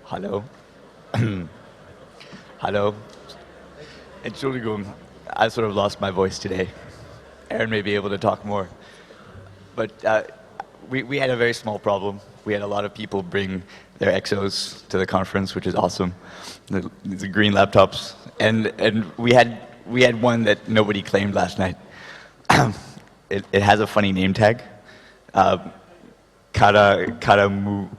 Hallo. Hallo. Entschuldigung, I sort of lost my voice today. Aaron may be able to talk more. But we had a very small problem. We had a lot of people bring their exos to the conference, which is awesome. The green laptops. And we had one that nobody claimed last night. It has a funny name tag. Karamouche.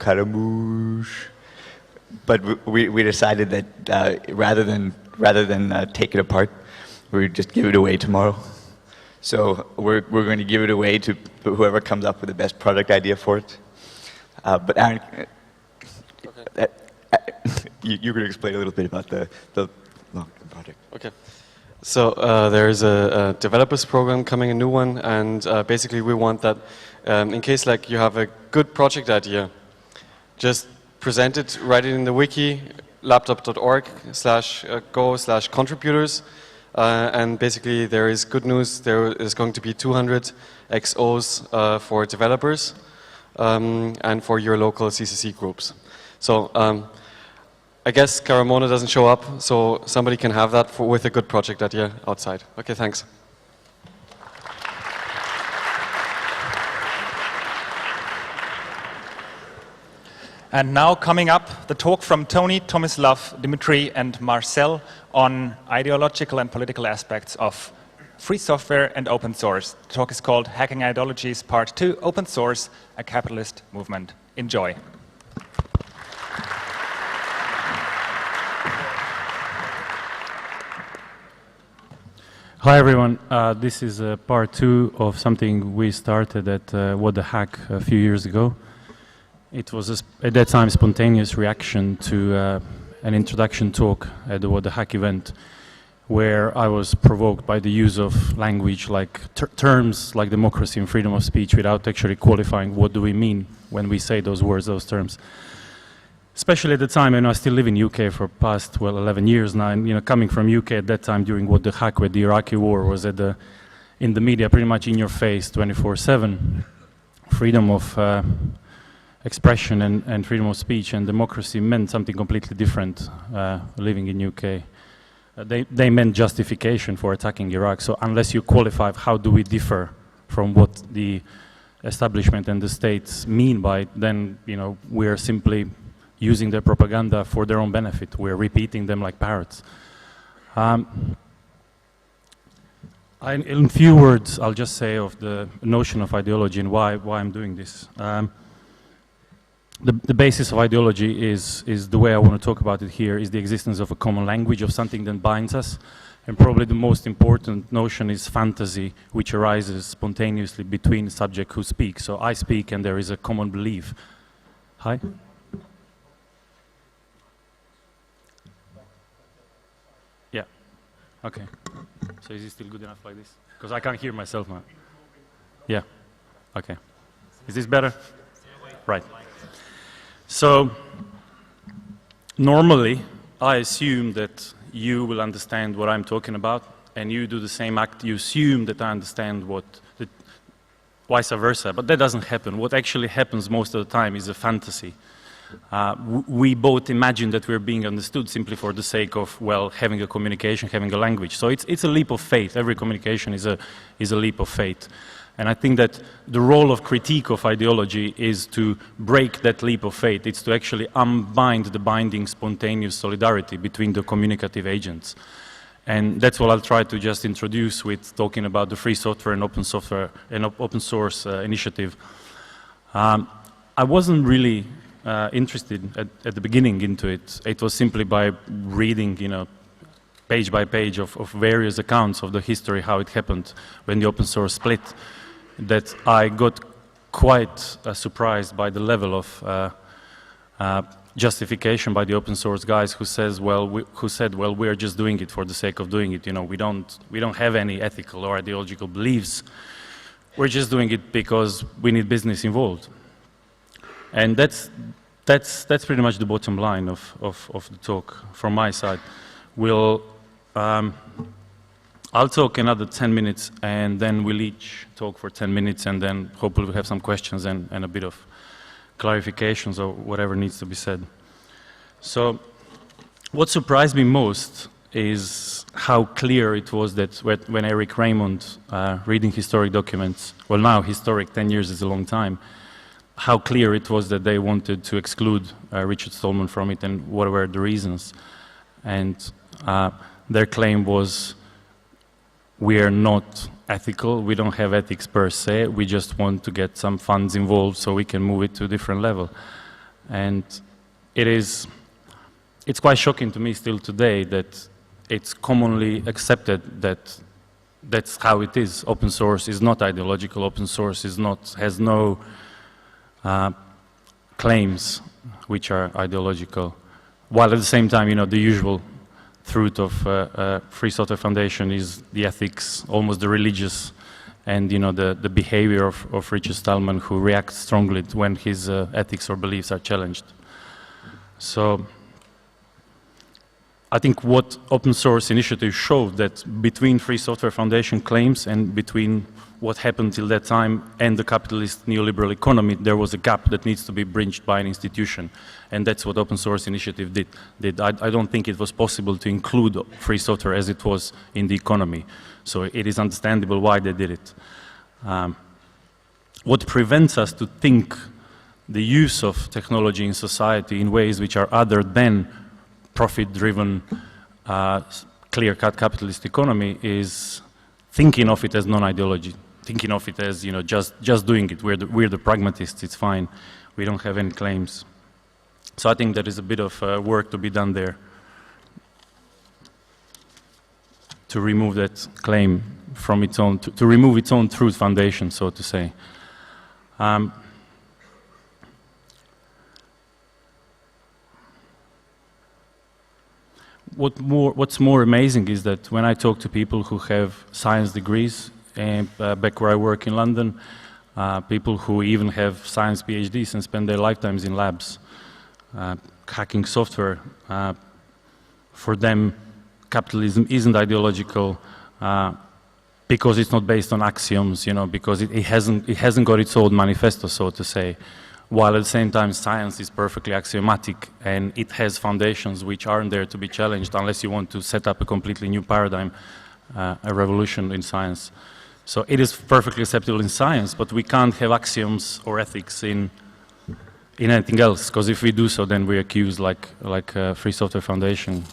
But we decided that rather than take it apart, we would just give it away tomorrow. So we're going to give it away to whoever comes up with the best product idea for it. But Aaron, okay. You're going to explain a little bit about the long-term project. Okay. So there is a developers program coming, a new one, and basically we want that in case like you have a good project idea, just present it, write it in the wiki, laptop.org/go/contributors, and basically there is good news. There is going to be 200 XOs for developers and for your local CCC groups. So I guess Karamona doesn't show up, so somebody can have that with a good project idea outside. Okay, thanks. And now coming up, the talk from Toni, Tomislav, Dmytri, and Marcell on ideological and political aspects of free software and open source. The talk is called Hacking Ideologies Part 2, Open Source, a Capitalist Movement. Enjoy. Hi everyone, this is part 2 of something we started at What the Hack a few years ago. It was at that time spontaneous reaction to an introduction talk at the What the Hack event, where I was provoked by the use of language like terms like democracy and freedom of speech without actually qualifying what do we mean when we say those words, those terms. Especially at the time, and I still live in UK for past 11 years now, and coming from UK at that time during What the Hack, where the Iraqi war was in the media, pretty much in your face 24/7. Freedom of expression and freedom of speech and democracy meant something completely different living in UK. They meant justification for attacking Iraq. So unless you qualify how do we differ from what the establishment and the states mean by it, then we're simply using their propaganda for their own benefit. We're repeating them like parrots. In few words, I'll just say of the notion of ideology and why I'm doing this. The basis of ideology is the way I want to talk about it here, is the existence of a common language, of something that binds us. And probably the most important notion is fantasy, which arises spontaneously between the subject who speaks. So I speak and there is a common belief. Hi? Yeah. Okay. So is it still good enough like this? Because I can't hear myself now. Yeah. Okay. Is this better? Right. So, normally, I assume that you will understand what I'm talking about, and you do the same act. You assume that I understand vice versa, but that doesn't happen. What actually happens most of the time is a fantasy. We both imagine that we're being understood simply for the sake of, having a communication, having a language. So it's a leap of faith. Every communication is a leap of faith. And I think that the role of critique of ideology is to break that leap of faith. It's to actually unbind the binding spontaneous solidarity between the communicative agents. And that's what I'll try to just introduce with talking about the free software and open software and open source initiative. I wasn't really interested at the beginning into it. It was simply by reading, page by page of various accounts of the history, how it happened when the open source split, that I got quite surprised by the level of justification by the open source guys who said, we're just doing it for the sake of doing it. We don't have any ethical or ideological beliefs. We're just doing it because we need business involved. And that's pretty much the bottom line of the talk from my side. I'll talk another 10 minutes, and then we'll each talk for 10 minutes, and then hopefully we'll have some questions and a bit of clarifications or whatever needs to be said. So what surprised me most is how clear it was that when Eric Raymond, reading historic documents, well now historic, 10 years is a long time, how clear it was that they wanted to exclude Richard Stallman from it and what were the reasons. And their claim was, we are not ethical, we don't have ethics per se, we just want to get some funds involved so we can move it to a different level. And it's quite shocking to me still today that it's commonly accepted that that's how it is. Open source is not ideological, open source has no claims which are ideological, while at the same time, the usual truth of Free Software Foundation is the ethics, almost the religious, and the behavior of Richard Stallman, who reacts strongly when his ethics or beliefs are challenged. So I think what open source initiatives showed that between Free Software Foundation claims and between what happened till that time and the capitalist neoliberal economy, there was a gap that needs to be bridged by an institution. And that's what open source initiative did. I don't think it was possible to include free software as it was in the economy. So it is understandable why they did it. What prevents us to think the use of technology in society in ways which are other than profit-driven, clear-cut capitalist economy is thinking of it as non-ideology, thinking of it as just doing it. We're the pragmatists. It's fine. We don't have any claims. So I think there is a bit of work to be done there to remove that claim from its own, to remove its own truth foundation, so to say. What's more amazing is that when I talk to people who have science degrees, back where I work in London, people who even have science PhDs and spend their lifetimes in labs hacking software, for them capitalism isn't ideological because it's not based on axioms, because it hasn't got its own manifesto, so to say. While at the same time science is perfectly axiomatic and it has foundations which aren't there to be challenged unless you want to set up a completely new paradigm, a revolution in science. So it is perfectly acceptable in science, but we can't have axioms or ethics in anything else, because if we do so, then we're accused, like Free Software Foundation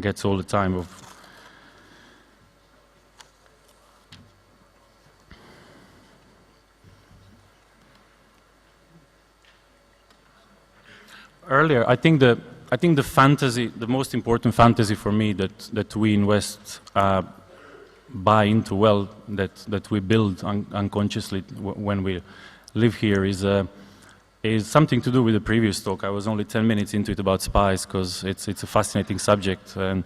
gets all the time, of earlier, I think the fantasy, the most important fantasy for me that we in West buy into, well, that we build unconsciously when we live here is something to do with the previous talk. I was only 10 minutes into it about spies because it's a fascinating subject, and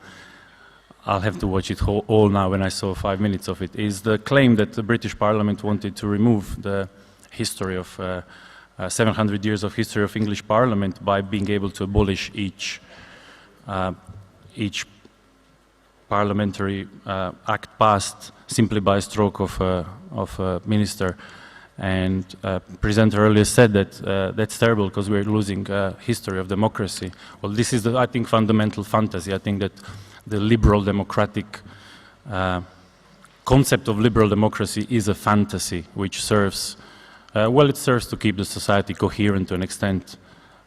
I'll have to watch it all now when I saw 5 minutes of it. Is the claim that the British Parliament wanted to remove the history of 700 years of history of English Parliament by being able to abolish each parliamentary act passed simply by a stroke of a minister. And presenter earlier said that that's terrible because we're losing history of democracy. Well, this is I think, fundamental fantasy. I think that the liberal democratic concept of liberal democracy is a fantasy which serves well, it serves to keep the society coherent to an extent,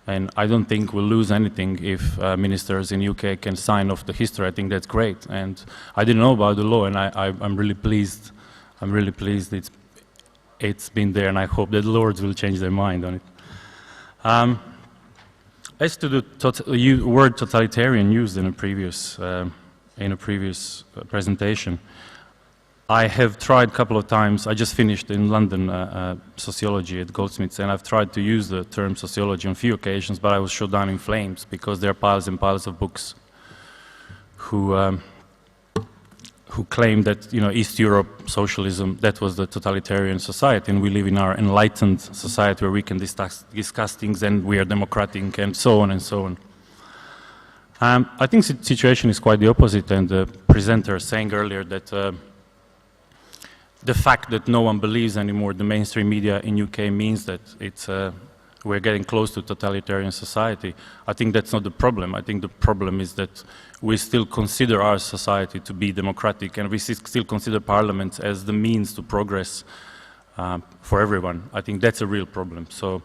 and I don't think we'll lose anything if ministers in UK can sign off the history. I think that's great, and I didn't know about the law, and I'm really pleased. I'm really pleased it's been there, and I hope that the Lords will change their mind on it. As to the word totalitarian used in a previous presentation, I have tried a couple of times. I just finished in London sociology at Goldsmiths, and I've tried to use the term sociology on a few occasions, but I was shot down in flames because there are piles and piles of books who claim that East Europe socialism, that was the totalitarian society, and we live in our enlightened society where we can discuss things and we are democratic and so on and so on. I think the situation is quite the opposite, and the presenter saying earlier that the fact that no one believes anymore the mainstream media in UK means that it's we're getting close to totalitarian society. I think that's not the problem. I think the problem is that we still consider our society to be democratic, and we still consider parliament as the means to progress for everyone. I think that's a real problem. So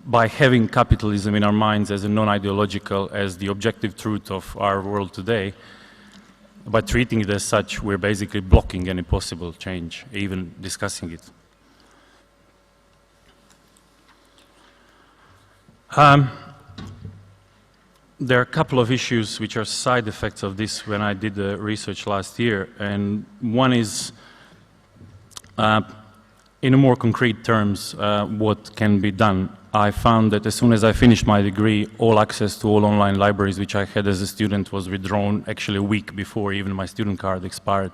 by having capitalism in our minds as a non-ideological, as the objective truth of our world today, by treating it as such, we're basically blocking any possible change, even discussing it. There are a couple of issues which are side effects of this when I did the research last year, and one is, in more concrete terms, what can be done. I found that as soon as I finished my degree, all access to all online libraries which I had as a student was withdrawn actually a week before even my student card expired.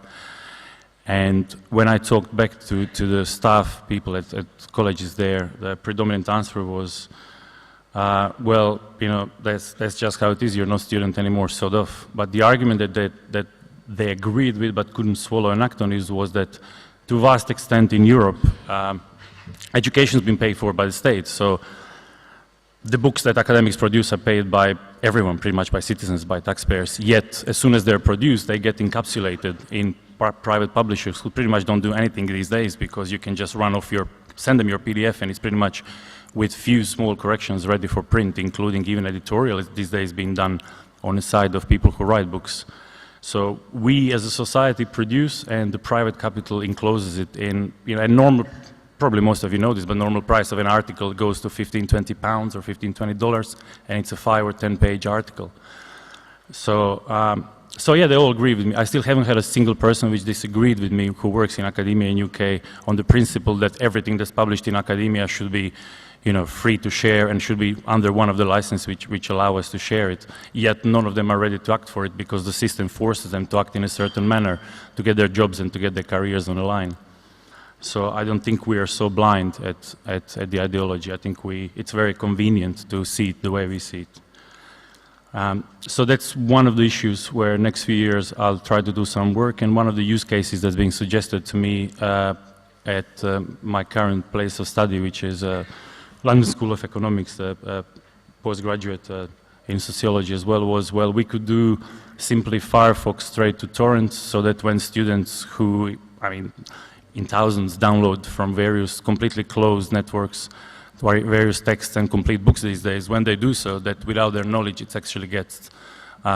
And when I talked back to the staff, people at colleges there, the predominant answer was, well, you know, that's just how it is, you're not a student anymore, sort of. But the argument that they agreed with but couldn't swallow and act on was that to a vast extent in Europe, education has been paid for by the state. So the books that academics produce are paid by everyone, pretty much by citizens, by taxpayers. Yet, as soon as they're produced, they get encapsulated in private publishers who pretty much don't do anything these days, because you can just send them your PDF, and it's pretty much with few small corrections ready for print, including even editorial these days being done on the side of people who write books. So we as a society produce, and the private capital encloses it in, you know, a normal, probably most of you know this, but normal price of an article goes to 15, 20 pounds or 15, $20, and it's a 5 or 10 page article. So, so yeah, they all agree with me. I still haven't had a single person which disagreed with me who works in academia in UK on the principle that everything that's published in academia should be, you know, free to share and should be under one of the licenses which allow us to share it. Yet none of them are ready to act for it because the system forces them to act in a certain manner to get their jobs and to get their careers on the line. So I don't think we are so blind at the ideology. I think it's very convenient to see it the way we see it. So that's one of the issues where next few years I'll try to do some work, and one of the use cases that's being suggested to me at my current place of study, which is London School of Economics, postgraduate in sociology as well, was, well, we could do simply Firefox straight to torrents, so that when students who, I mean, in thousands download from various completely closed networks various texts and complete books these days, when they do so, that without their knowledge it actually gets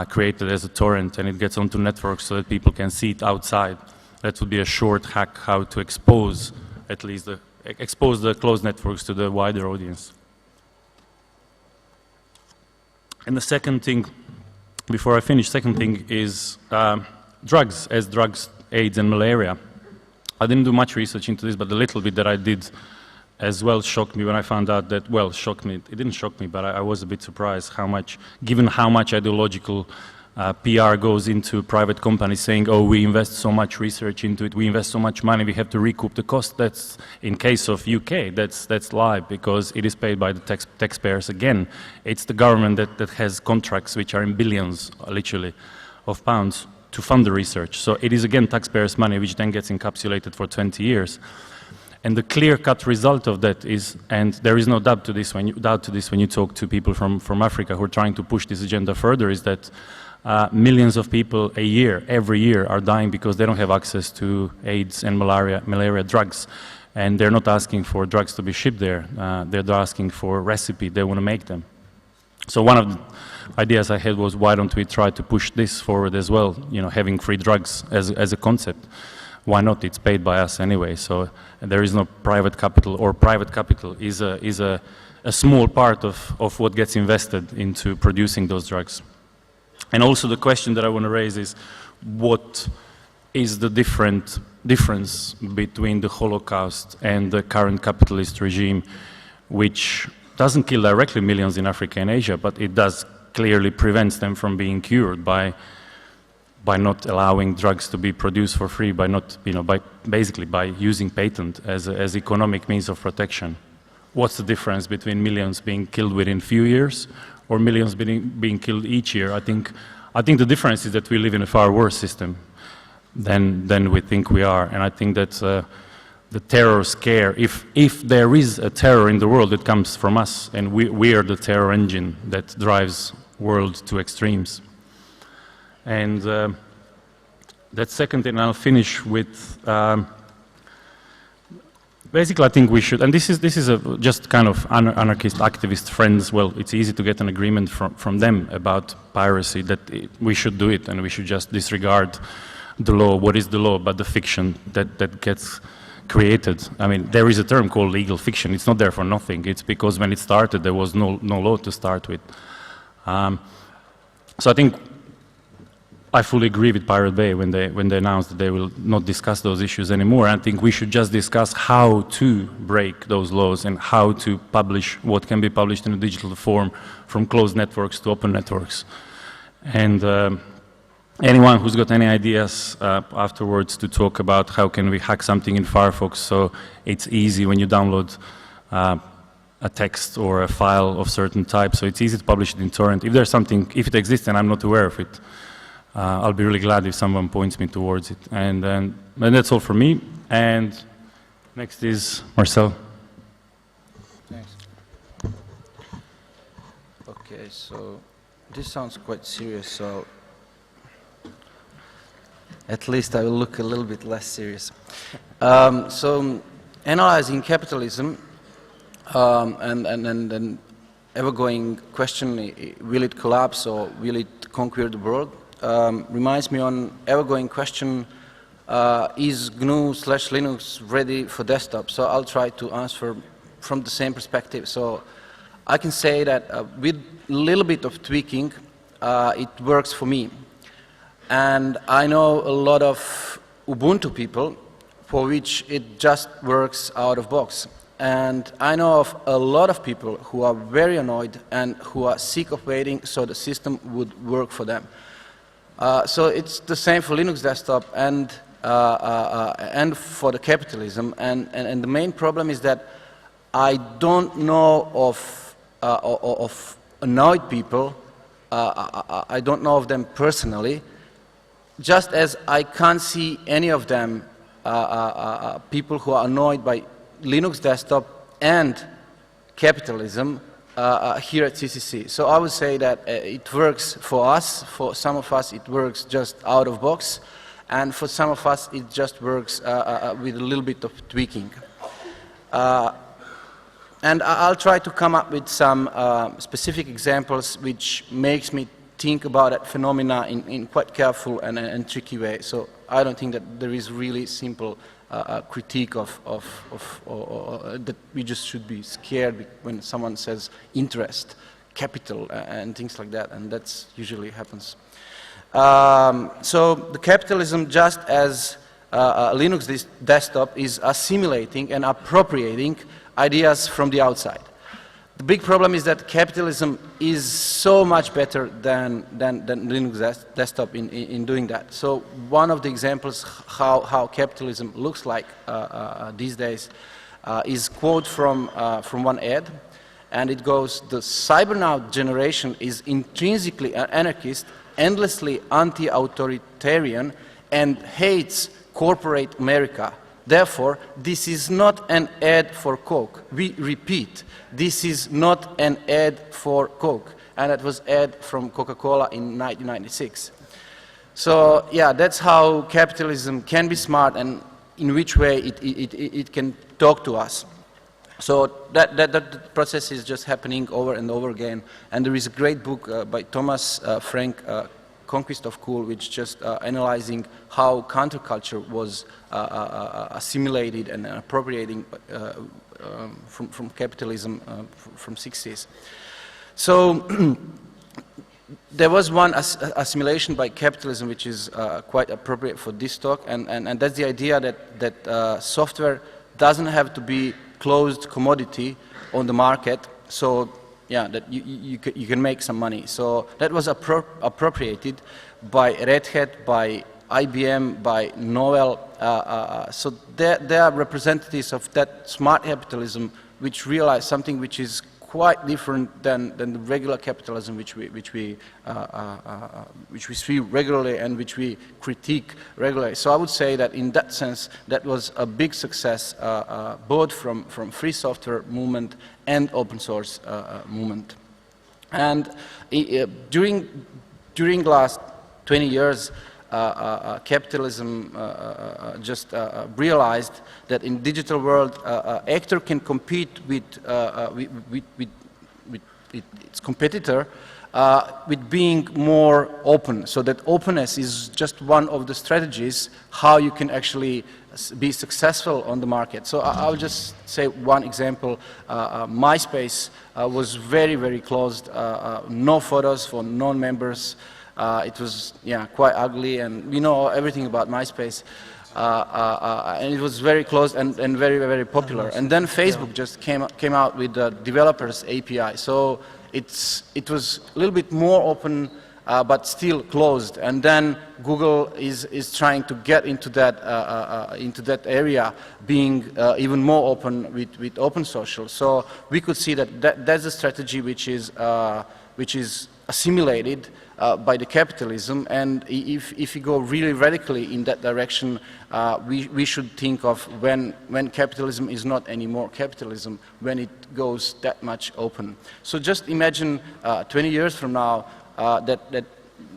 created as a torrent, and it gets onto networks so that people can see it outside. That would be a short hack how to expose at least expose the closed networks to the wider audience. And the second thing, before I finish, second thing is drugs, as drugs, AIDS and malaria. I didn't do much research into this, but the little bit that I did as well shocked me when I found out that, well, shocked me, it didn't shock me, but I was a bit surprised how much, given how much ideological PR goes into private companies saying, oh, we invest so much research into it, we invest so much money, we have to recoup the cost. That's, in case of UK, that's lie, because it is paid by the taxpayers again. It's the government that has contracts which are in billions, literally, of pounds to fund the research. So it is again taxpayers' money which then gets encapsulated for 20 years. And the clear-cut result of that is, and there is no doubt to this when you talk to people from Africa who are trying to push this agenda further, is that millions of people a year, every year, are dying because they don't have access to AIDS and malaria drugs. And they're not asking for drugs to be shipped there. They're asking for a recipe. They want to make them. So one of the ideas I had was, why don't we try to push this forward as well, you know, having free drugs as a concept. Why not? It's paid by us anyway. So there is no private capital, or private capital is a small part of what gets invested into producing those drugs. And also the question that I want to raise is, what is the difference between the Holocaust and the current capitalist regime, which doesn't kill directly millions in Africa and Asia, but it does clearly prevents them from being cured by not allowing drugs to be produced for free, by not, you know, basically by using patent as economic means of protection. What's the difference between millions being killed within few years or millions being killed each year? I think the difference is that we live in a far worse system than we think we are, and I think that the terror scare. If there is a terror in the world, it comes from us, and we are the terror engine that drives world to extremes. And that's second, and I'll finish with. Basically, I think we should, and this is just kind of anarchist, activist friends. Well, it's easy to get an agreement from them about piracy, that we should do it, and we should just disregard the law. What is the law but the fiction that gets created? I mean, there is a term called legal fiction. It's not there for nothing. It's because when it started, there was no law to start with. So I think I fully agree with Pirate Bay when they announced that they will not discuss those issues anymore. I think we should just discuss how to break those laws and how to publish what can be published in a digital form, from closed networks to open networks. And anyone who's got any ideas afterwards to talk about how can we hack something in Firefox so it's easy when you download a text or a file of certain type, so it's easy to publish it in torrent. If there's something, if it exists and I'm not aware of it, I'll be really glad if someone points me towards it. And that's all for me. And next is Marcell. Thanks. Okay, so this sounds quite serious, so at least I will look a little bit less serious. So analyzing capitalism and ever-going question, will it collapse or will it conquer the world? Reminds me on ever-going question, is GNU/Linux ready for desktop? So I'll try to answer from the same perspective. So I can say that with a little bit of tweaking, it works for me. And I know a lot of Ubuntu people for which it just works out of box. And I know of a lot of people who are very annoyed and who are sick of waiting so the system would work for them. So it's the same for Linux desktop and for the capitalism. And the main problem is that I don't know of annoyed people. I don't know of them personally. Just as I can't see any of them people who are annoyed by Linux desktop and capitalism here at CCC. So I would say that it works for us. For some of us, it works just out of box, and for some of us, it just works with a little bit of tweaking. And I'll try to come up with some specific examples which makes me think about that phenomena in quite careful and tricky way. So I don't think that there is really simple critique of that we just should be scared when someone says interest, capital, and things like that, and that's usually happens. So the capitalism, just as Linux desktop, is assimilating and appropriating ideas from the outside. The big problem is that capitalism is so much better than Linux desktop in doing that. So one of the examples how capitalism looks like these days is quote from one ad, and it goes, "The cybernaut generation is intrinsically anarchist, endlessly anti-authoritarian, and hates corporate America. Therefore, this is not an ad for Coke. We repeat, this is not an ad for Coke." And that was ad from Coca-Cola in 1996. So yeah, that's how capitalism can be smart and in which way it can talk to us. So that process is just happening over and over again. And there is a great book by Thomas Frank, Conquest of Cool, which just analyzing how counterculture was assimilated and appropriating from capitalism from 60s. So there was one assimilation by capitalism which is quite appropriate for this talk, and that's the idea that software doesn't have to be closed commodity on the market. So yeah, that you can make some money. So that was appropriated by Red Hat, by IBM, by Novell. So they are representatives of that smart capitalism which realized something which is quite different than the regular capitalism which we see regularly and which we critique regularly. So I would say that in that sense, that was a big success, both from free software movement and open source movement. And during last 20 years, capitalism just realized that in digital world, actor can compete with its competitor with being more open. So that openness is just one of the strategies how you can actually be successful on the market. So I'll just say one example. MySpace was very, very closed. No photos for non-members. It was, yeah, quite ugly, and we know everything about MySpace. And it was very closed and very, very popular. And then Facebook just came out with the developers API. So it was a little bit more open, but still closed. And then Google is trying to get into that area, being even more open with open social. So we could see that's a strategy which is assimilated by the capitalism, and if you go really radically in that direction, we should think of when capitalism is not anymore capitalism, when it goes that much open. So just imagine 20 years from now that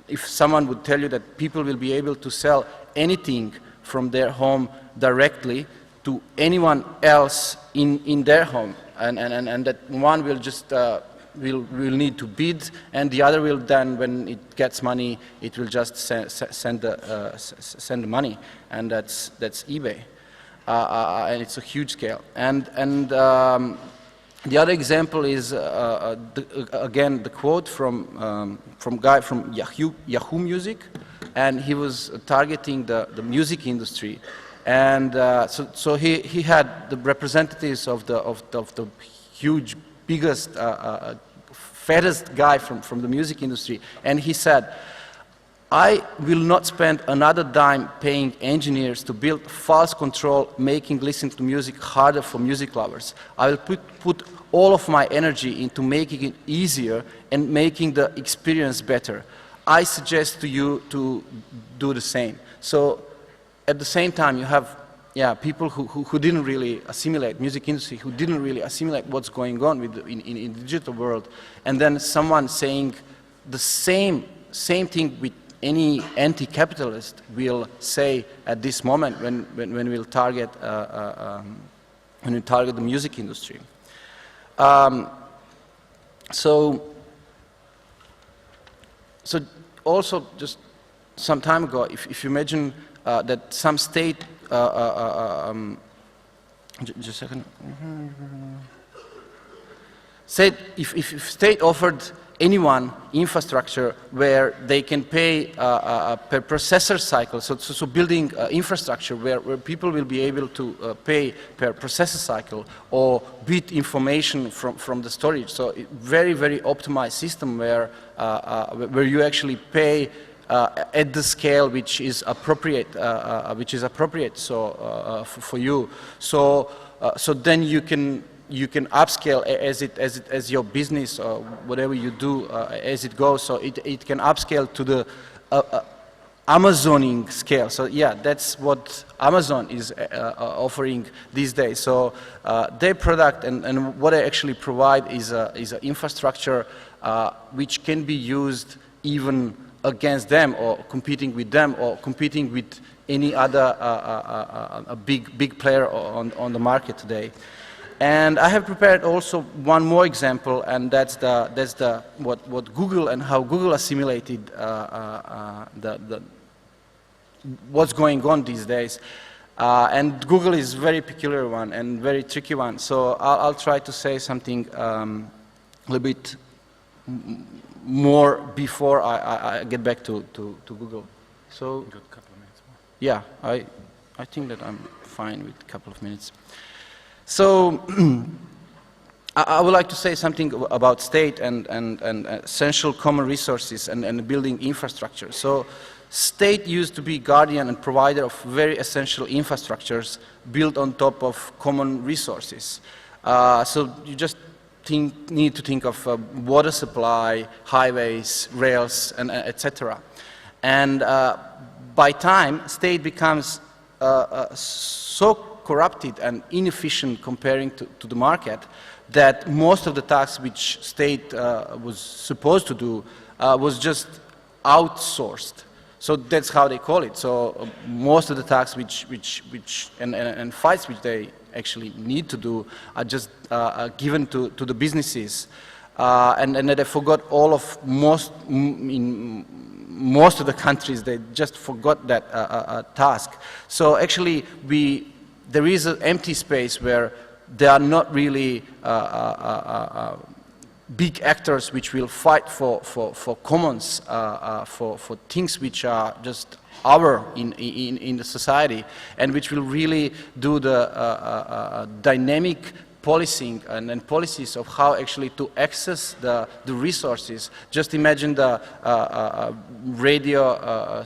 if someone would tell you that people will be able to sell anything from their home directly to anyone else in their home, and that one will just will need to bid, and the other will then, when it gets money, it will just send the money, and that's eBay, and it's a huge scale. And the other example is again the quote from guy from Yahoo Music, and he was targeting the music industry, and so he had the representatives of the huge, biggest, fattest guy from the music industry, and he said, "I will not spend another dime paying engineers to build false control, making listening to music harder for music lovers. I will put all of my energy into making it easier and making the experience better. I suggest to you to do the same." So at the same time, you have people who didn't really assimilate music industry, who didn't really assimilate what's going on in the digital world, and then someone saying the same thing with any anti-capitalist will say at this moment when we'll target the music industry. So also just some time ago, if you imagine that some state just a second. Said if state offered anyone infrastructure where they can pay per processor cycle, so building infrastructure where people will be able to pay per processor cycle or bit information from the storage. So very, very optimized system where you actually pay at the scale which is appropriate, so for you. So then you can upscale as your business or whatever you do as it goes. So it can upscale to the Amazoning scale. So yeah, that's what Amazon is offering these days. So their product and what they actually provide is an infrastructure which can be used even against them or competing with them or competing with any other a big player on the market today. And I have prepared also one more example, and that's what Google and how Google assimilated what's going on these days. And Google is a very peculiar one and very tricky one. So I'll try to say something a little bit more before I get back to Google. So Got a couple of minutes more. yeah, I think that I'm fine with a couple of minutes. So I would like to say something about state and essential common resources and building infrastructure. So state used to be guardian and provider of very essential infrastructures built on top of common resources. So you just need to think of water supply, highways, rails, and etc. And by time, state becomes so corrupted and inefficient comparing to the market that most of the tasks which state was supposed to do was just outsourced. So that's how they call it. So most of the tasks and fights which they actually need to do are just given to the businesses. And they forgot all of in most of the countries, they just forgot that task. So actually there is an empty space where there are not really big actors which will fight for commons, for things which are just in the society, and which will really do the dynamic policing and policies of how actually to access the resources. Just imagine the radio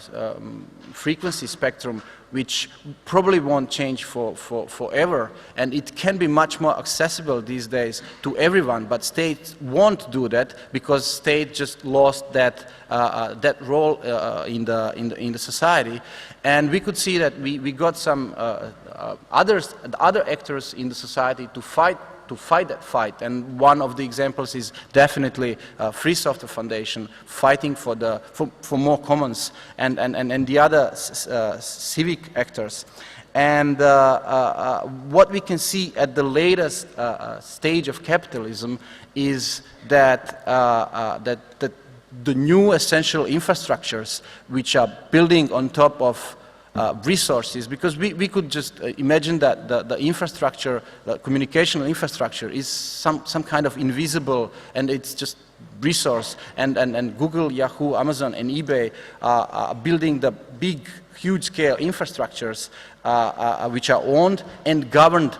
frequency spectrum, which probably won't change forever, and it can be much more accessible these days to everyone, but states won't do that because state just lost that role in the society. And we could see that we got some other actors in the society to fight that fight, and one of the examples is definitely Free Software Foundation fighting for more commons, and the other civic actors. And what we can see at the latest stage of capitalism is that the new essential infrastructures which are building on top of resources, because we could just imagine that the infrastructure, the communicational infrastructure is some kind of invisible, and it's just resource, and Google, Yahoo, Amazon, and eBay are building the big, huge-scale infrastructures which are owned and governed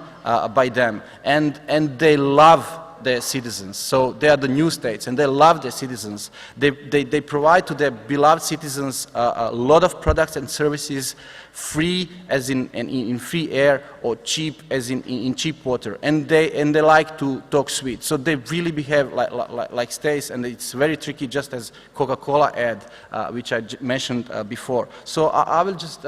by them, and they love their citizens. So they are the new states, and they love their citizens. They provide to their beloved citizens a lot of products and services, free as in free air, or cheap as in cheap water. And they like to talk sweet. So they really behave like states, and it's very tricky, just as Coca-Cola ad, which I mentioned before. So I will just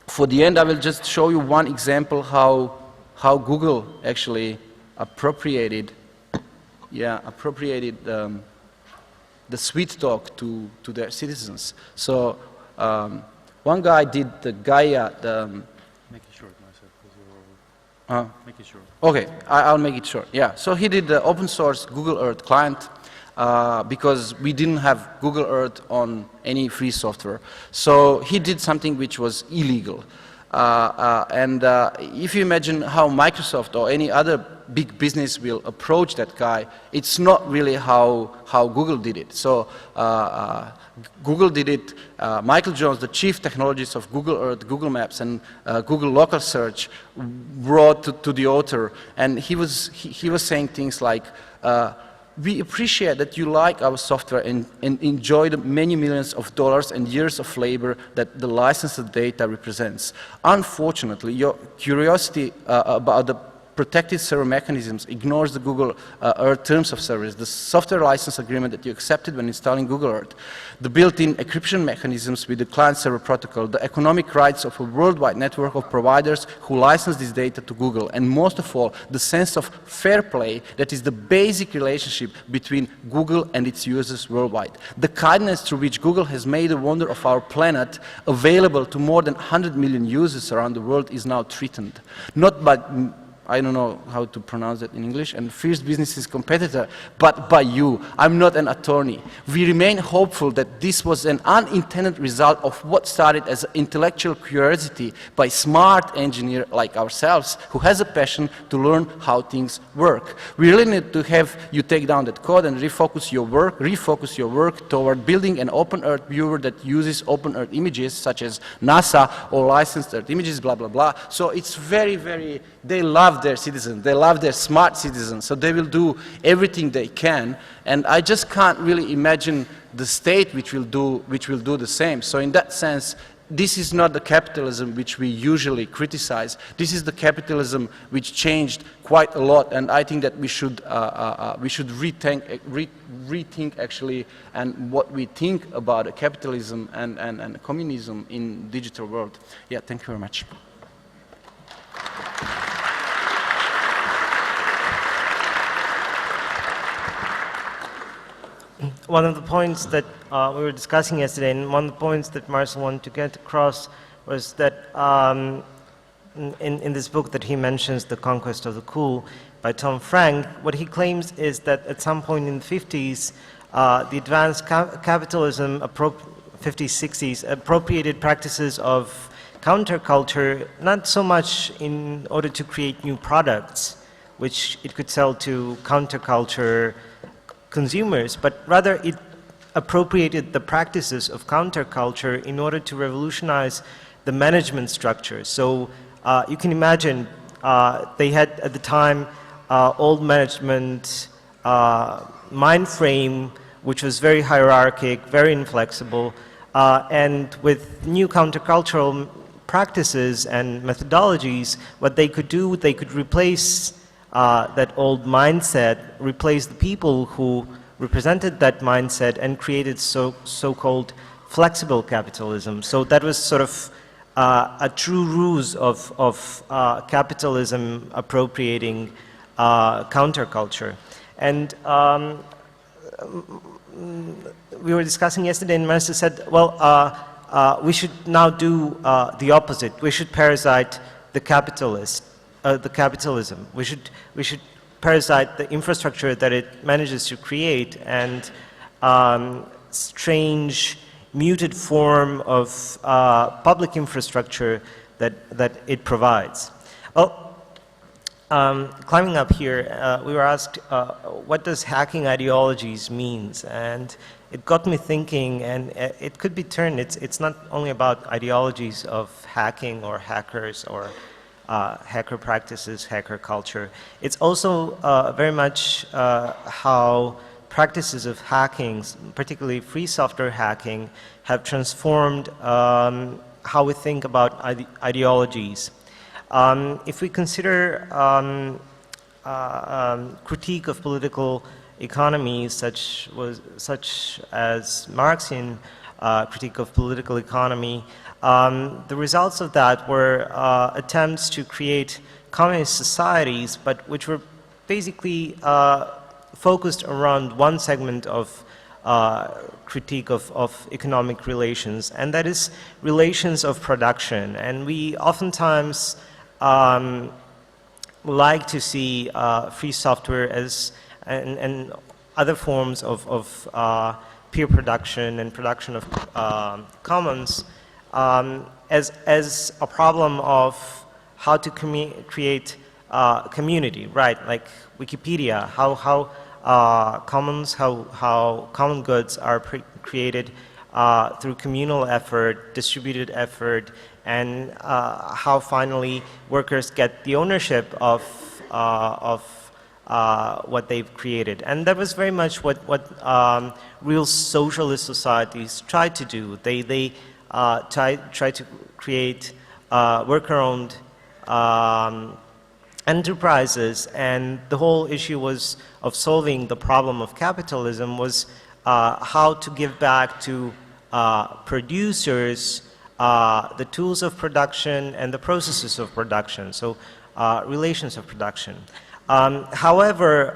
for the end, I will just show you one example how Google actually appropriated the sweet talk to their citizens. So one guy did the Gaia. Make it short, Marcell, because make it short. Okay, I'll make it short. Yeah. So he did the open source Google Earth client because we didn't have Google Earth on any free software. So he did something which was illegal. And if you imagine how Microsoft or any other big business will approach that guy, it's not really how Google did it. So Google did it. Michael Jones, the chief technologist of Google Earth, Google Maps, and Google Local Search, wrote to the author, and he was saying things like, we appreciate that you like our software and enjoy the many millions of dollars and years of labor that the licensed data represents. Unfortunately, your curiosity about the protected server mechanisms ignores the Google Earth terms of service, the software license agreement that you accepted when installing Google Earth, the built-in encryption mechanisms with the client-server protocol, the economic rights of a worldwide network of providers who license this data to Google, and most of all, the sense of fair play that is the basic relationship between Google and its users worldwide. The kindness through which Google has made the wonder of our planet available to more than 100 million users around the world is now threatened, not by I don't know how to pronounce it in English, and fierce business's competitor, but by you. I'm not an attorney. We remain hopeful that this was an unintended result of what started as intellectual curiosity by a smart engineer like ourselves, who has a passion to learn how things work. We really need to have you take down that code and refocus your work toward building an open earth viewer that uses open earth images, such as NASA or licensed earth images, blah, blah, blah. So it's very, very, they love their citizens, they love their smart citizens, so they will do everything they can, and I just can't really imagine the state which will do the same. So in that sense, this is not the capitalism which we usually criticize. This is the capitalism which changed quite a lot, and I think that we should rethink actually and what we think about capitalism and communism in digital world. Yeah, thank you very much. One of the points that we were discussing yesterday, and one of the points that Marcell wanted to get across, was that in this book that he mentions, The Conquest of the Cool, by Tom Frank, what he claims is that at some point in the 50s, the advanced capitalism, 50s, 60s, appropriated practices of counterculture, not so much in order to create new products, which it could sell to counterculture consumers, but rather it appropriated the practices of counterculture in order to revolutionize the management structure. So you can imagine they had at the time old management mind frame, which was very hierarchic, very inflexible, and with new countercultural practices and methodologies, what they could do, they could replace that old mindset, replace the people who represented that mindset and created so-called flexible capitalism. So that was sort of a true ruse of capitalism appropriating counterculture. And we were discussing yesterday, and Marcell said, well, we should now do the opposite. We should parasite the capitalism. We should parasite the infrastructure that it manages to create and strange, muted form of public infrastructure that it provides. Well, climbing up here, we were asked, what does hacking ideologies means? And it got me thinking, and it could be turned, it's not only about ideologies of hacking or hackers or hacker practices, hacker culture. It's also very much how practices of hacking, particularly free software hacking, have transformed how we think about ideologies. If we consider critique of political economy, such as Marxian critique of political economy, the results of that were attempts to create communist societies, but which were basically focused around one segment of critique of economic relations, and that is relations of production. And we oftentimes like to see free software as and other forms of peer production and production of commons as a problem of how to create community, right? Like Wikipedia, how commons, how common goods are created through communal effort, distributed effort, and how finally workers get the ownership of what they've created. And that was very much what real socialist societies tried to do. They tried to create worker-owned enterprises, and the whole issue was of solving the problem of capitalism was how to give back to producers the tools of production and the processes of production, so relations of production. However,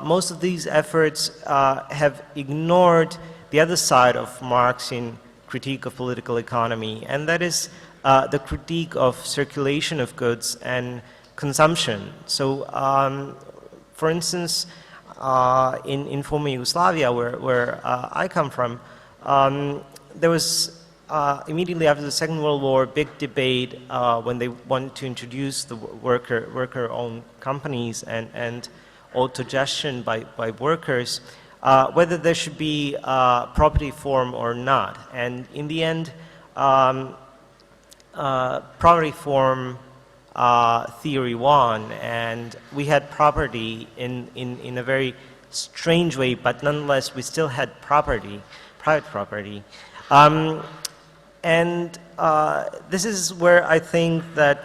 most of these efforts have ignored the other side of Marxian critique of political economy, and that is the critique of circulation of goods and consumption. So, for instance, in former Yugoslavia, where I come from, there was immediately after the Second World War, big debate when they wanted to introduce the worker-owned companies and autogestion by workers, whether there should be property form or not. And in the end, property form theory won, and we had property in a very strange way, but nonetheless we still had property, private property. And this is where I think that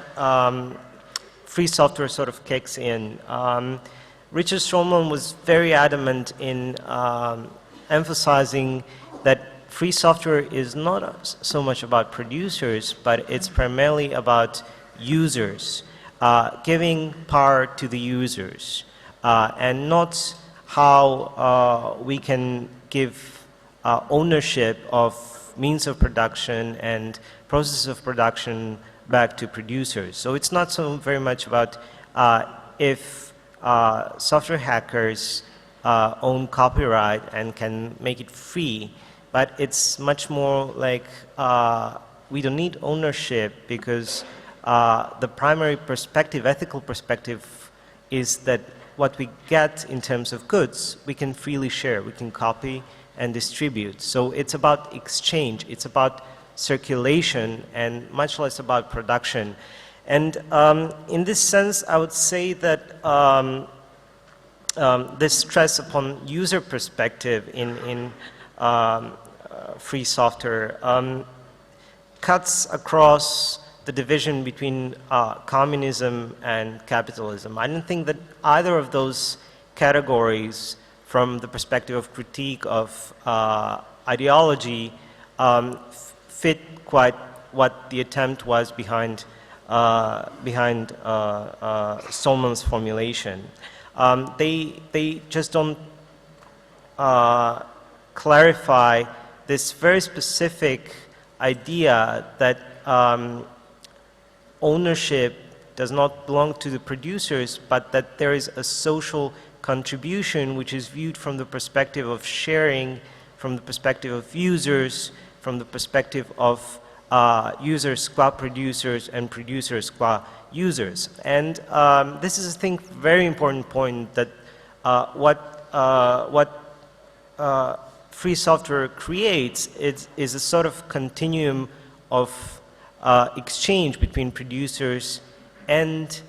free software sort of kicks in. Richard Stallman was very adamant in emphasizing that free software is not so much about producers, but it's primarily about users, giving power to the users, and not how we can give ownership of means of production and process of production back to producers. So it's not so very much about if software hackers own copyright and can make it free, but it's much more like we don't need ownership, because the primary perspective, ethical perspective, is that what we get in terms of goods, we can freely share, we can copy and distribute. So it's about exchange, it's about circulation, and much less about production. And in this sense, I would say that this stress upon user perspective in free software cuts across the division between communism and capitalism. I don't think that either of those categories, from the perspective of critique of ideology, fit quite what the attempt was behind Stallman's formulation. They just don't clarify this very specific idea that ownership does not belong to the producers, but that there is a social contribution which is viewed from the perspective of sharing, from the perspective of users, from the perspective of users qua producers and producers qua users. And this is, I think, very important point, that what free software creates is a sort of continuum of exchange between producers and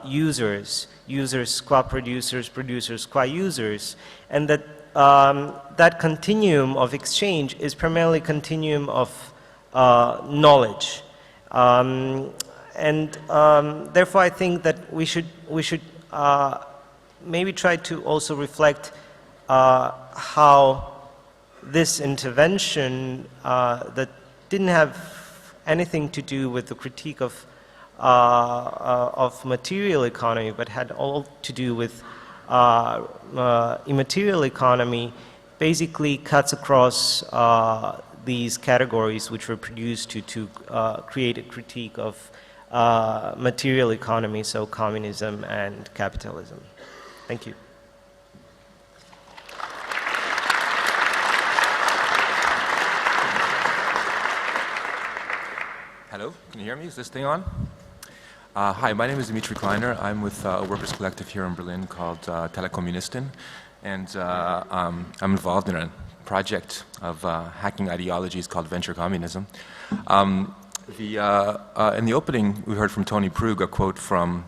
users, users qua producers, producers qua users, and that that continuum of exchange is primarily continuum of knowledge, and therefore I think that we should maybe try to also reflect how this intervention that didn't have anything to do with the critique of material economy, but had all to do with immaterial economy, basically cuts across these categories which were produced to create a critique of material economy, so communism and capitalism. Thank you. Hello, can you hear me? Is this thing on? Hi, my name is Dmytri Kleiner. I'm with a workers' collective here in Berlin called Communism, and I'm involved in a project of hacking ideologies called Venture Communism. In the opening, we heard from Toni Prug a quote from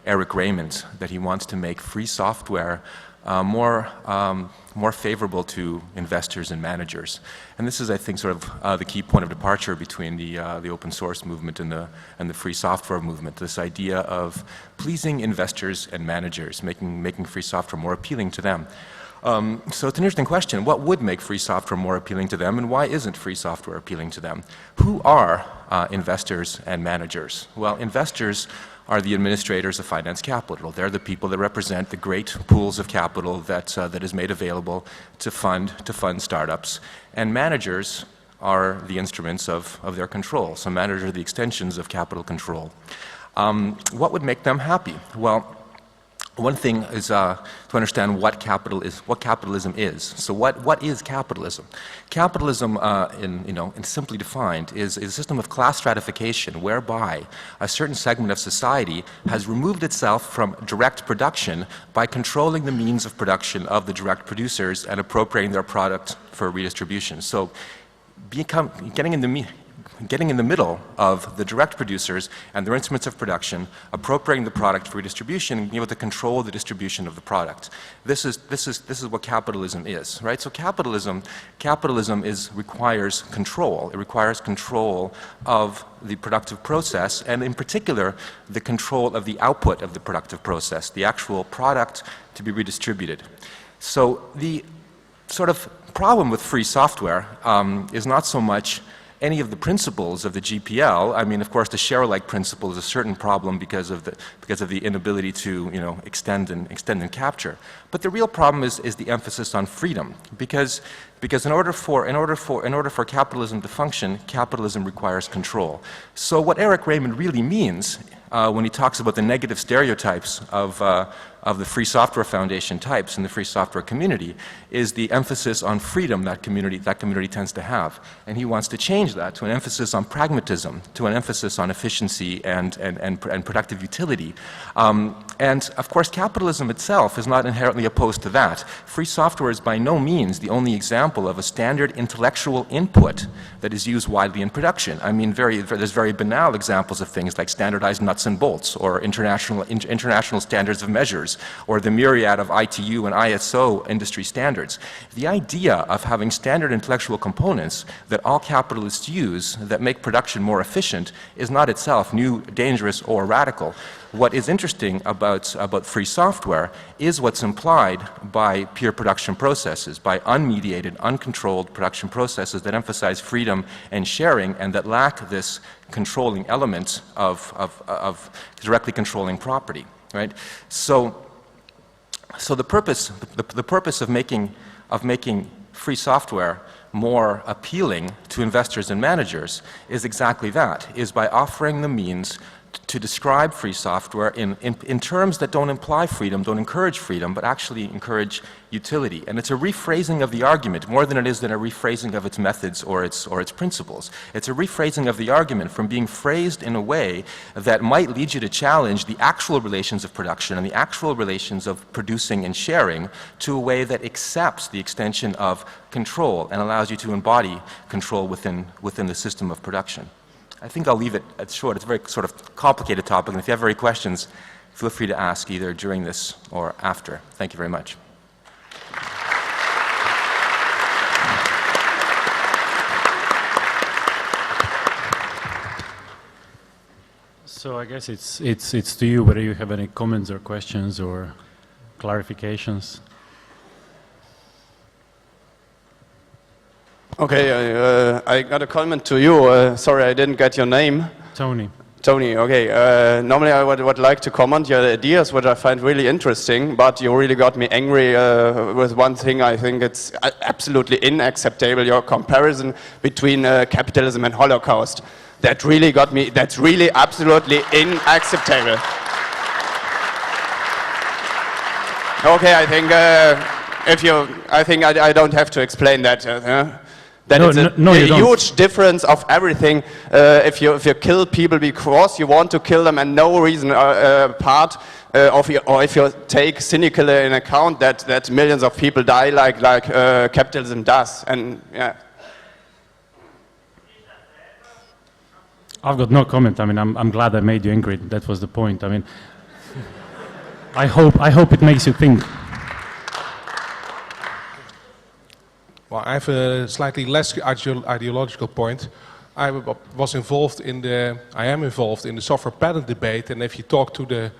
Eric Raymond, that he wants to make free software more favorable to investors and managers. And this is, I think, sort of the key point of departure between the open source movement and the free software movement, this idea of pleasing investors and managers, making free software more appealing to them. So it's an interesting question. What would make free software more appealing to them, and why isn't free software appealing to them? Who are investors and managers? Well, investors are the administrators of finance capital. They're the people that represent the great pools of capital that is made available to fund startups. And managers are the instruments of their control. So managers are the extensions of capital control. What would make them happy? Well, one thing is to understand what capitalism is. So what is capitalism? Capitalism, in simply defined, is a system of class stratification whereby a certain segment of society has removed itself from direct production by controlling the means of production of the direct producers and appropriating their product for redistribution. So getting in the middle of the direct producers and their instruments of production, appropriating the product for redistribution, and being able to control the distribution of the product. This is what capitalism is, right? So capitalism requires control. It requires control of the productive process, and in particular, the control of the output of the productive process, the actual product to be redistributed. So the sort of problem with free software is not so much any of the principles of the GPL. I mean, of course, the share-alike principle is a certain problem because of the inability to, you know, extend and capture. But the real problem is the emphasis on freedom, because in order for capitalism to function, capitalism requires control. So what Eric Raymond really means when he talks about the negative stereotypes of the Free Software Foundation types in the free software community is the emphasis on freedom that community tends to have. And he wants to change that to an emphasis on pragmatism, to an emphasis on efficiency and productive utility. And of course, capitalism itself is not inherently opposed to that. Free software is by no means the only example of a standard intellectual input that is used widely in production. I mean, there's very banal examples of things like standardized nuts and bolts, or international standards of measures, or the myriad of ITU and ISO industry standards. The idea of having standard intellectual components that all capitalists use that make production more efficient is not itself new, dangerous, or radical. What is interesting about free software is what's implied by pure production processes, by unmediated, uncontrolled production processes that emphasize freedom and sharing and that lack this controlling element of directly controlling property, right? So the purpose of making free software more appealing to investors and managers is exactly that, is by offering the means to describe free software in terms that don't imply freedom, don't encourage freedom, but actually encourage utility. And it's a rephrasing of the argument more than it is than a rephrasing of its methods or its principles. It's a rephrasing of the argument from being phrased in a way that might lead you to challenge the actual relations of production and the actual relations of producing and sharing to a way that accepts the extension of control and allows you to embody control within the system of production. I think I'll leave it at short. It's a very sort of complicated topic, and if you have any questions, feel free to ask either during this or after. Thank you very much. So I guess it's to you whether you have any comments or questions or clarifications. Okay, I got a comment to you. Sorry, I didn't get your name. Toni. Tony, okay. Normally I would like to comment your ideas, which I find really interesting, but you really got me angry with one thing. I think it's absolutely unacceptable, your comparison between capitalism and Holocaust. That really got me, that's really absolutely unacceptable. Okay, I think I don't have to explain that. That it's a huge difference of everything. If you kill people because you want to kill them and no reason part of you, or if you take cynically in account that millions of people die like capitalism does, and yeah. I've got no comment. I mean, I'm glad I made you angry. That was the point. I mean, I hope it makes you think. Well, I have a slightly less ideological point. I am involved in the software patent debate, and if you talk to the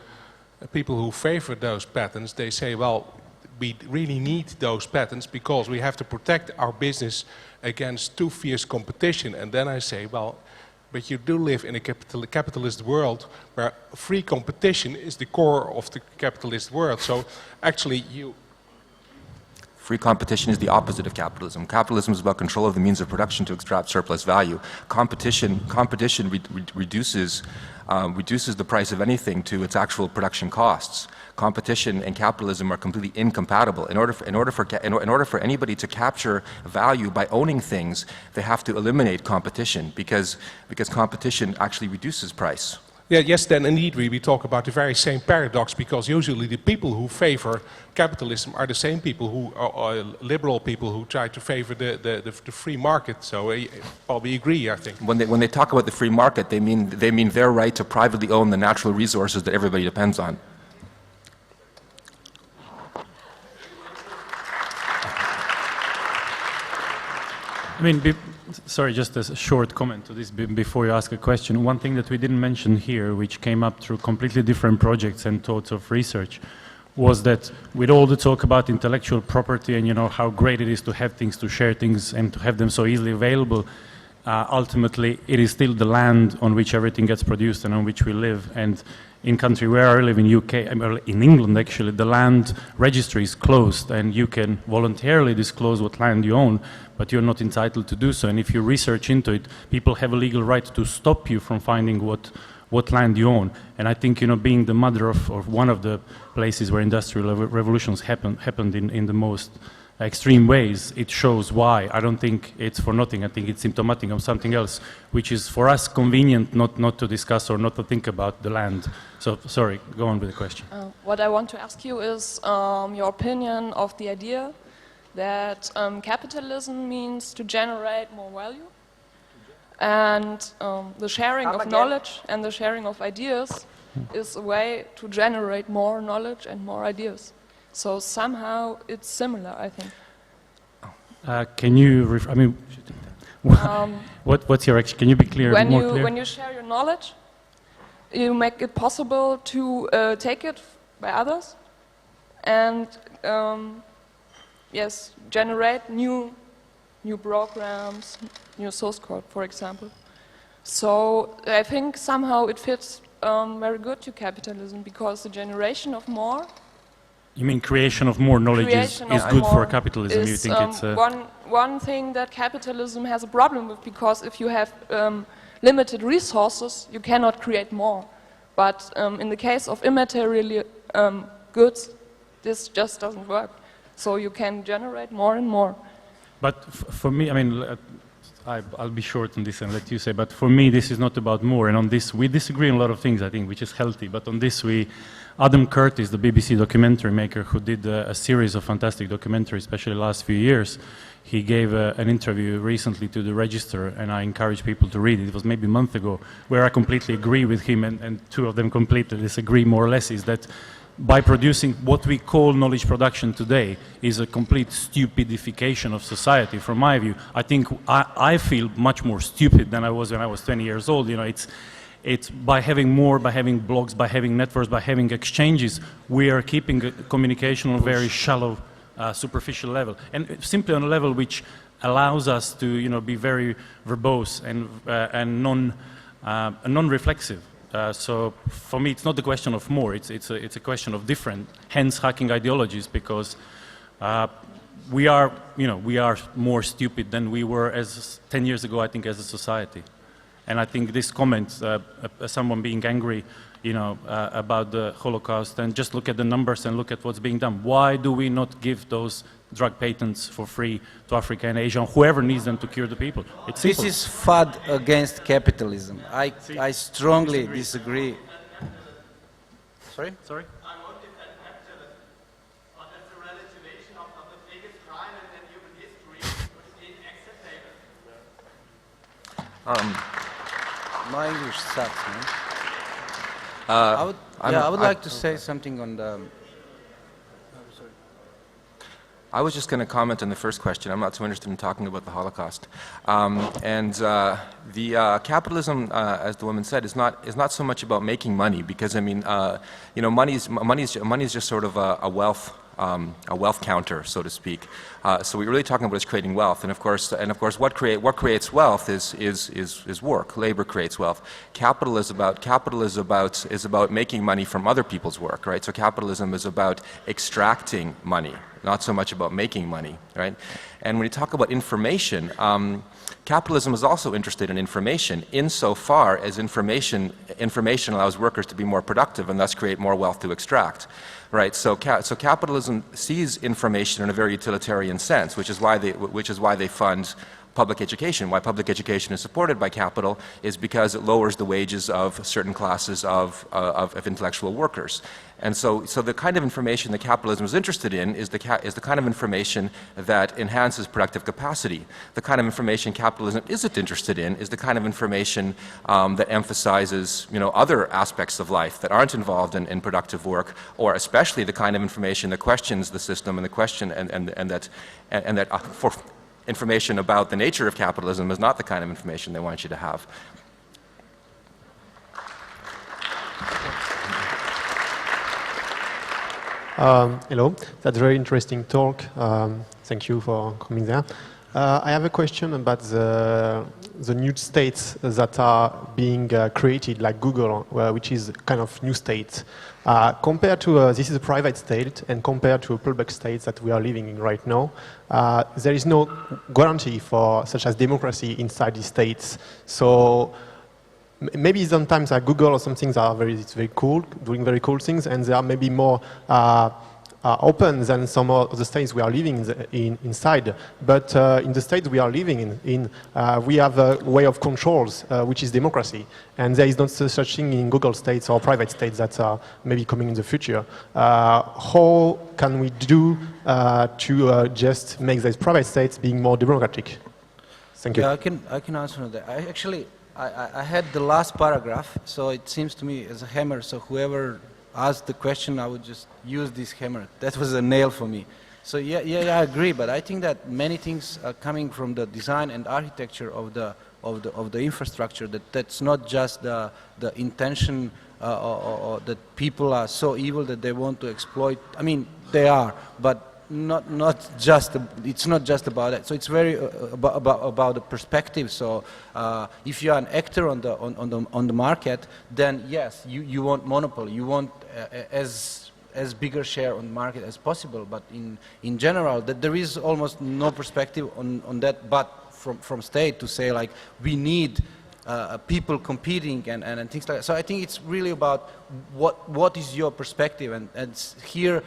people who favor those patents, they say, well, we really need those patents because we have to protect our business against too fierce competition. And then I say, well, but you do live in a capitalist world where free competition is the core of the capitalist world. So actually Free competition is the opposite of capitalism. Capitalism is about control of the means of production to extract surplus value. Competition reduces the price of anything to its actual production costs. Competition and capitalism are completely incompatible. In order for anybody to capture value by owning things, they have to eliminate competition because competition actually reduces price. Yeah, yes, then indeed we talk about the very same paradox, because usually the people who favor capitalism are the same people who are liberal people who try to favor the free market. So probably agree, I think. When they talk about the free market, they mean their right to privately own the natural resources that everybody depends on. I mean, sorry, just a short comment to this before you ask a question. One thing that we didn't mention here, which came up through completely different projects and thoughts of research, was that with all the talk about intellectual property and how great it is to have things, to share things, and to have them so easily available, ultimately it is still the land on which everything gets produced and on which we live. And in country where I live, in UK, in England actually, the land registry is closed, and you can voluntarily disclose what land you own, but you're not entitled to do so. And if you research into it, people have a legal right to stop you from finding what land you own. And I think, being the mother of one of the places where industrial revolutions happened in the most extreme ways, it shows why. I don't think it's for nothing. I think it's symptomatic of something else, which is for us convenient not to discuss or not to think about the land. So, sorry, go on with the question. What I want to ask you is your opinion of the idea that capitalism means to generate more value, and the sharing of knowledge and the sharing of ideas is a way to generate more knowledge and more ideas. So somehow it's similar, I think. Can you, what's your action? Can you be clear? When you share your knowledge, you make it possible to take it by others, and yes, generate new programs, new source code, for example. So I think somehow it fits very good to capitalism, because the generation of more. You mean creation of more knowledge is good for capitalism? You think it's one thing that capitalism has a problem with, because if you have limited resources, you cannot create more. But in the case of immaterial goods, this just doesn't work. So you can generate more and more. But for me, I'll be short on this and let you say, but for me this is not about more, and on this we disagree on a lot of things, I think, which is healthy, but on this Adam Curtis, the BBC documentary maker who did a series of fantastic documentaries, especially the last few years, he gave an interview recently to the Register, and I encourage people to read it. It was maybe a month ago, where I completely agree with him, and two of them completely disagree more or less, is that by producing what we call knowledge production today is a complete stupidification of society, from my view. I think I feel much more stupid than I was when I was 20 years old. It's by having more, by having blogs, by having networks, by having exchanges, we are keeping communication on a very shallow, superficial level, and simply on a level which allows us to be very verbose and non-reflexive. So for me, it's not the question of more, it's a question of different, hence hacking ideologies, because we are more stupid than we were as 10 years ago, I think, as a society. And I think this comment, someone being angry, about the Holocaust, and just look at the numbers and look at what's being done. Why do we not give those drug patents for free to Africa and Asia, and whoever needs them to cure the people? It's simple. This is FUD against capitalism. I strongly disagree. Sorry? Sorry? I won't defend capitalism, but it's a relativation of the biggest crime in human history, which is acceptable. My English sucks, man. I would like to say something on the... I was just going to comment on the first question. I'm not so interested in talking about the Holocaust. The capitalism, as the woman said, is not so much about making money, because money is just sort of a wealth counter, so to speak. So what we're really talking about is creating wealth, and of course, what creates wealth is work. Labor creates wealth. Capital is about making money from other people's work, right? So capitalism is about extracting money, not so much about making money, right? And when you talk about information, capitalism is also interested in information, insofar as information allows workers to be more productive and thus create more wealth to extract. Right, so capitalism sees information in a very utilitarian sense, which is why they fund public education. Why public education is supported by capital is because it lowers the wages of certain classes of intellectual workers. And so the kind of information that capitalism is interested in is the kind of information that enhances productive capacity. The kind of information capitalism isn't interested in is the kind of information that emphasizes, other aspects of life that aren't involved in productive work, or especially the kind of information that questions the system and the question and that for information about the nature of capitalism is not the kind of information they want you to have. Hello, that's a very interesting talk. Thank you for coming there. I have a question about the new states that are being created, like Google, which is kind of new state. Compared to, this is a private state, and compared to a public state that we are living in right now, there is no guarantee for such as democracy inside these states. So maybe sometimes like Google or something that are very cool, doing very cool things, and they are maybe more open than some of the states we are living inside. But in the states we are living in, we have a way of controls, which is democracy. And there is not such thing in Google states or private states that are maybe coming in the future. How can we do to just make these private states being more democratic? Thank you. Yeah, I can answer that. I had the last paragraph, so it seems to me as a hammer, so whoever asked the question, I would just use this hammer. That was a nail for me. So yeah, I agree, but I think that many things are coming from the design and architecture of the infrastructure, that's not just the intention or that people are so evil that they want to exploit. I mean, they are, but not just, it's not just about that. So it's very about the perspective. So if you are an actor on the market, then yes, you want monopoly. You want as bigger share on the market as possible. But in general, there is almost no perspective on that. But from state to say like we need people competing and things like that. So I think it's really about what is your perspective, and here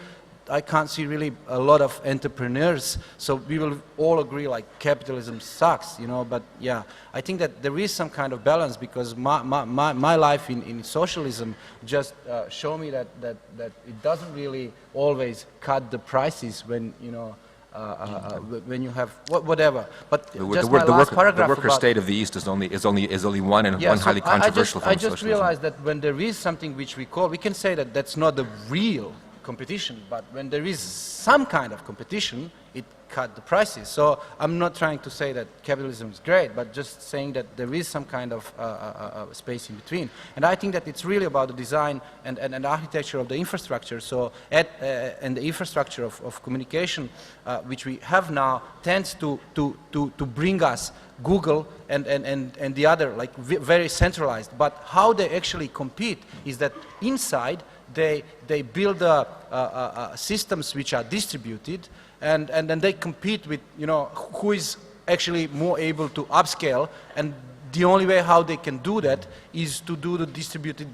I can't see really a lot of entrepreneurs, so we will all agree like capitalism sucks, but yeah, I think that there is some kind of balance, because my life in socialism just show me that it doesn't really always cut the prices when, when you have whatever. But the worker state of the East is only one and one highly controversial form of socialism. I just realized that when there is something which we can say that that's not the real competition, but when there is some kind of competition, it cut the prices. So I'm not trying to say that capitalism is great, but just saying that there is some kind of space in between. And I think that it's really about the design and architecture of the infrastructure. So and the infrastructure of communication, which we have now, tends to bring us Google and the other, like very centralized. But how they actually compete is that inside they build systems which are distributed, and then they compete with, who is actually more able to upscale, and the only way how they can do that is to do the distributed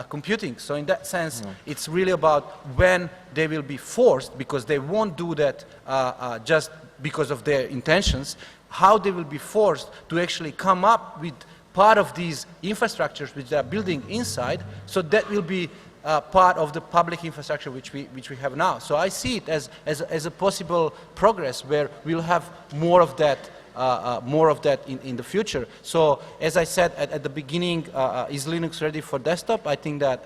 computing. So in that sense, it's really about when they will be forced, because they won't do that just because of their intentions, how they will be forced to actually come up with part of these infrastructures which they are building inside, so that will be part of the public infrastructure which we have now. So I see it as a possible progress where we'll have more of that in the future. So as I said at the beginning, is Linux ready for desktop? I think that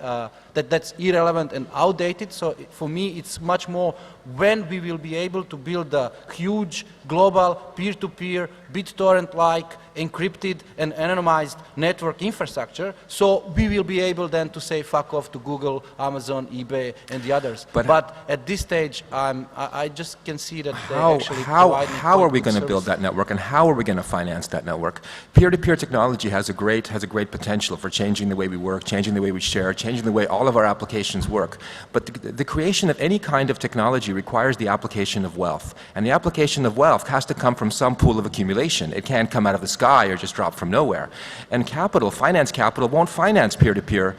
that's irrelevant and outdated. So for me, it's much more when we will be able to build a huge global peer-to-peer BitTorrent-like encrypted and anonymized network infrastructure. So we will be able then to say fuck off to Google, Amazon, eBay, and the others. But at this stage, I just can see that how are we going to build that network, and how are we going to finance that network? Peer-to-peer technology has a great potential for changing the way we work, changing the way we share, changing the way all of our applications work. But the creation of any kind of technology requires the application of wealth, and the application of wealth has to come from some pool of accumulation. It can't come out of the sky or just drop from nowhere. And finance capital won't finance peer-to-peer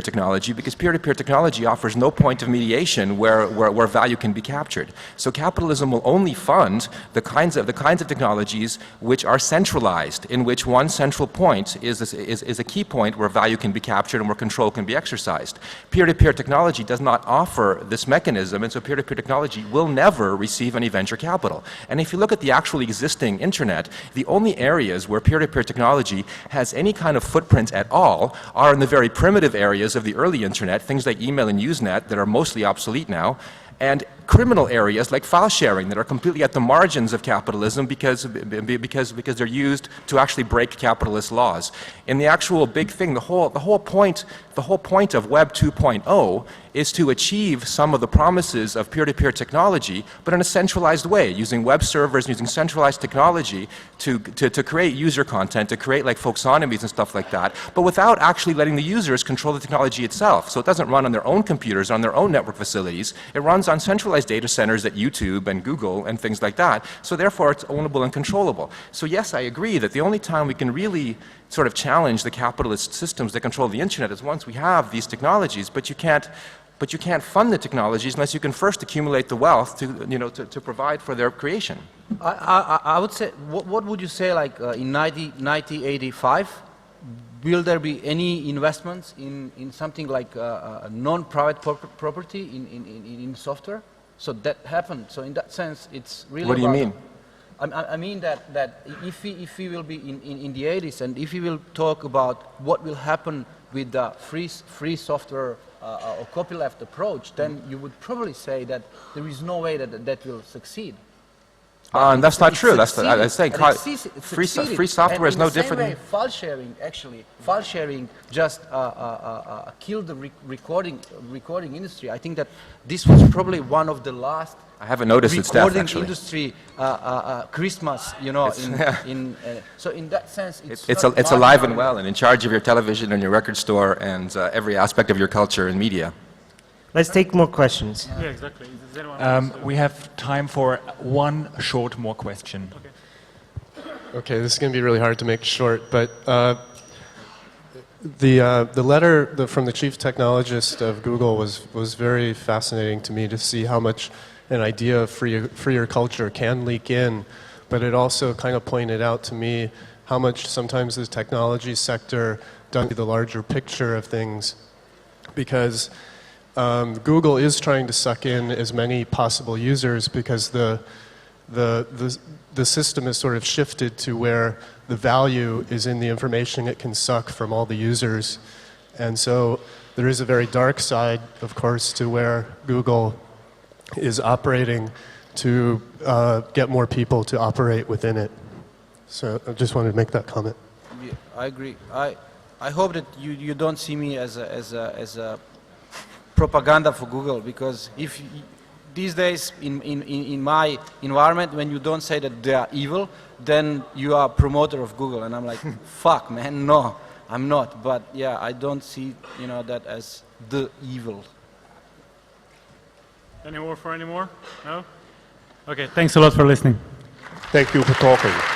technology, because peer-to-peer technology offers no point of mediation where value can be captured. So capitalism will only fund the kinds of technology technologies which are centralized, in which one central point is a key point where value can be captured and where control can be exercised. Peer-to-peer technology does not offer this mechanism, and so peer-to-peer technology will never receive any venture capital. And if you look at the actual existing internet, the only areas where peer-to-peer technology has any kind of footprint at all are in the very primitive areas of the early internet, things like email and Usenet that are mostly obsolete now, and criminal areas like file sharing that are completely at the margins of capitalism because they're used to actually break capitalist laws. In the actual big thing, the whole point of Web 2.0 is to achieve some of the promises of peer-to-peer technology, but in a centralized way, using web servers, using centralized technology to create user content, to create like folksonomies and stuff like that, but without actually letting the users control the technology itself. So it doesn't run on their own computers, on their own network facilities. It runs on centralized data centers at YouTube and Google and things like that. So therefore, it's ownable and controllable. So yes, I agree that the only time we can really sort of challenge the capitalist systems that control the internet is once we have these technologies, but you can't fund the technologies unless you can first accumulate the wealth to provide for their creation. I would say, what would you say, like in 1985, will there be any investments in something like a non-private property in software? So that happened. So in that sense, it's really. What do you mean? I mean that if we will be in the 80s, and if we will talk about what will happen with the free software or copyleft approach, then you would probably say that there is no way that will succeed. And that's not true. That's I say free software is no different. In the same way, file sharing just killed the recording industry. I think that this was probably one of the last. I haven't noticed its death, actually. Industry Christmas, you know. So in that sense, it's alive and well and in charge of your television and your record store and every aspect of your culture and media. Let's take more questions. Yeah, exactly. We have time for one short more question. Okay, this is going to be really hard to make short, but the letter from the chief technologist of Google was very fascinating to me to see how much an idea of freer culture can leak in, but it also kind of pointed out to me how much sometimes the technology sector doesn't see the larger picture of things, because Google is trying to suck in as many possible users because the system is sort of shifted to where the value is in the information it can suck from all the users. And so there is a very dark side, of course, to where Google is operating to get more people to operate within it. So I just wanted to make that comment. Yeah, I agree. I hope that you don't see me as a propaganda for Google, because if these days in my environment, when you don't say that they are evil, then you are a promoter of Google, and I'm like, fuck, man, no, I'm not. But yeah, I don't see that as the evil. Any more? No? Okay, thanks a lot for listening. Thank you for talking.